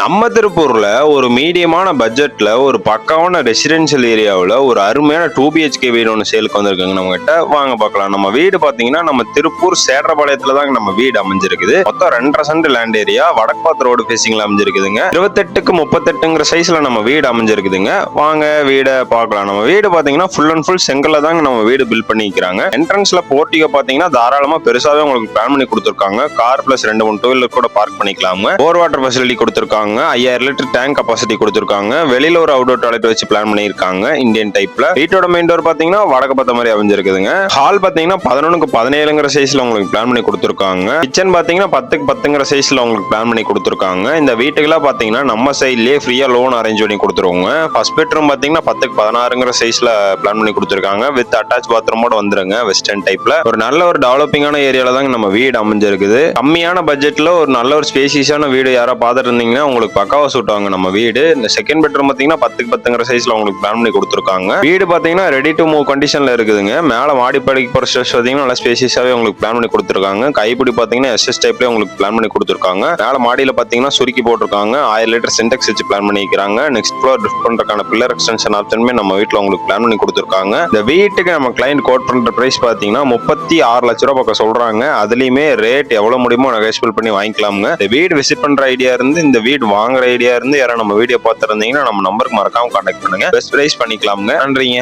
நம்ம திருப்பூர்ல ஒரு மீடியமான பட்ஜெட்ல ஒரு பக்காவான ரெசிடென்ஷியல் ஏரியாவில் ஒரு அருமையான 2 BHK வீடு ஒன்று சேலுக்கு வந்திருக்குங்க. நம்ம கிட்ட வாங்க பார்க்கலாம். நம்ம வீடு பாத்தீங்கன்னா நம்ம திருப்பூர் சேடரபாளையத்துல தாங்க நம்ம வீடு அமைஞ்சிருக்குது. மொத்தம் 2.5 சென்ட் லேண்ட் ஏரியா, வடக்கு ரோடு ஃபேசிங்ல அமைஞ்சிருக்குதுங்க. 28க்கு 38ங்கிற சைஸ்ல நம்ம வீடு அமைஞ்சிருக்குதுங்க. வாங்க வீடை பார்க்கலாம். நம்ம வீடு பாத்தீங்கன்னா ஃபுல் அண்ட் ஃபுல் செங்கல்ல தாங்க நம்ம வீடு பில்ட் பண்ணிக்கிறாங்க. என்ட்ரன்ஸ்ல போர்ட்டிகோ பாத்தீங்கன்னா தாராளமா பெருசாவே உங்களுக்கு பிளான் பண்ணி கொடுத்துருக்காங்க. கார் பிளஸ் 2-3 டூ வீலர் கூட பார்க் பண்ணிக்கலாங்க. போர் வாட்டர் ஃபெசிலிட்டி கொடுத்துருக்காங்க. 5000 லிட்டர் டேங்க் கெபாசிட்டி கொடுத்திருக்காங்க. வெளியில ஒரு அவுட்டோர் டாய்லெட் வச்சு பிளான் பண்ணிருக்காங்க இந்தியன் டைப்ல. வீட்டோட மெயின் டோர் பாத்தீங்கன்னா வடக்கு பார்த்த மாதிரி அமைஞ்சிருக்குதுங்க. ஹால் பாத்தீங்கன்னா 11க்கு 17ங்கிற சைஸ்ல உங்களுக்கு பிளான் பண்ணி கொடுத்திருக்காங்க. கிச்சன் பாத்தீங்கன்னா 10க்கு 10ங்கிற சைஸ்ல உங்களுக்கு பிளான் பண்ணி கொடுத்திருக்காங்க. இந்த வீட்டுக்குலாம் பாத்தீங்கன்னா நம்ம சைட்லயே ஃப்ரீயா லோன் அரேஞ்ச் பண்ணி கொடுத்துருவோங்க. ஃபர்ஸ்ட் பெட்ரூம் பாத்தீங்கன்னா 10க்கு 16ங்கிற சைஸ்ல பிளான் பண்ணி கொடுத்திருக்காங்க. வித் அட்டாச் பாத்ரூமோட வந்துருங்க. வெஸ்டர்ன் டைப்ல ஒரு நல்ல ஒரு டெவலப்பிங்கான ஏரியால தாங்க நம்ம வீடு அமைஞ்சிருக்குது. கம்மியான பட்ஜெட்ல ஒரு நல்ல ஒரு ஸ்பேசியஸான வீடு யாரா பார்த்துட்டு இருந்தீங்கன்னா உங்களுக்கு பக்காவா சூட் ஆகுங்க நம்ம வீடு. இந்த செகண்ட் பெட்ரூம் பாத்தீங்கன்னா 10க்கு 10ங்கிற சைஸ்ல உங்களுக்கு பிளான் பண்ணி கொடுத்துருக்காங்க. வீடு பாத்தீங்கன்னா ரெடி டு மூவ் கண்டிஷன்ல இருக்குதுங்க. மேல மாடிப்படிக்கு போற ஸ்டெப்ஸ் பாத்தீங்கன்னா நல்லா ஸ்பேசியஸாவே உங்களுக்கு பிளான் பண்ணி கொடுத்துருக்காங்க. கைப்பிடி பாத்தீங்கன்னா SS டைப்ல உங்களுக்கு பிளான் பண்ணி கொடுத்துருக்காங்க. மேல மாடியில பாத்தீங்கன்னா சுருக்கி போட்டிருக்காங்க. 1000 லிட்டர் சின்டெக்ஸ் வச்சு பிளான் பண்ணிக்கிறாங்க. நெக்ஸ்ட் ஃப்ளோர் லிஃப்ட் பண்றதுக்கான பில்லர் எக்ஸ்டென்ஷன் ஆப்ஷனுமே நம்ம வீட்டுல உங்களுக்கு பிளான் பண்ணி கொடுத்துருக்காங்க. இந்த வீட்டுக்கு நம்ம கிளைண்ட் கோட் பண்ற பிரைஸ் பாத்தீங்கன்னா 36 லட்ச ரூபாய் பக்கம் சொல்றாங்க. அதுலயுமே ரேட் எவ்வளவு முடியுமோ நெகோஷியபிள் பண்ணி வாங்கிக்கலாமுங்க. இந்த வீடு விசிட் பண்ற ஐடியா இருந்து இந்த வீடு வாங்குற ஐடியா இருந்து யாரும் நம்ம வீடியோ பார்த்துருந்தீங்கன்னா நம்ம நம்பருக்கு மறக்காம கான்டாக்ட் பண்ணுங்க. பெஸ்ட் பிரைஸ் பண்ணிக்கலாமுங்க. நன்றிங்க.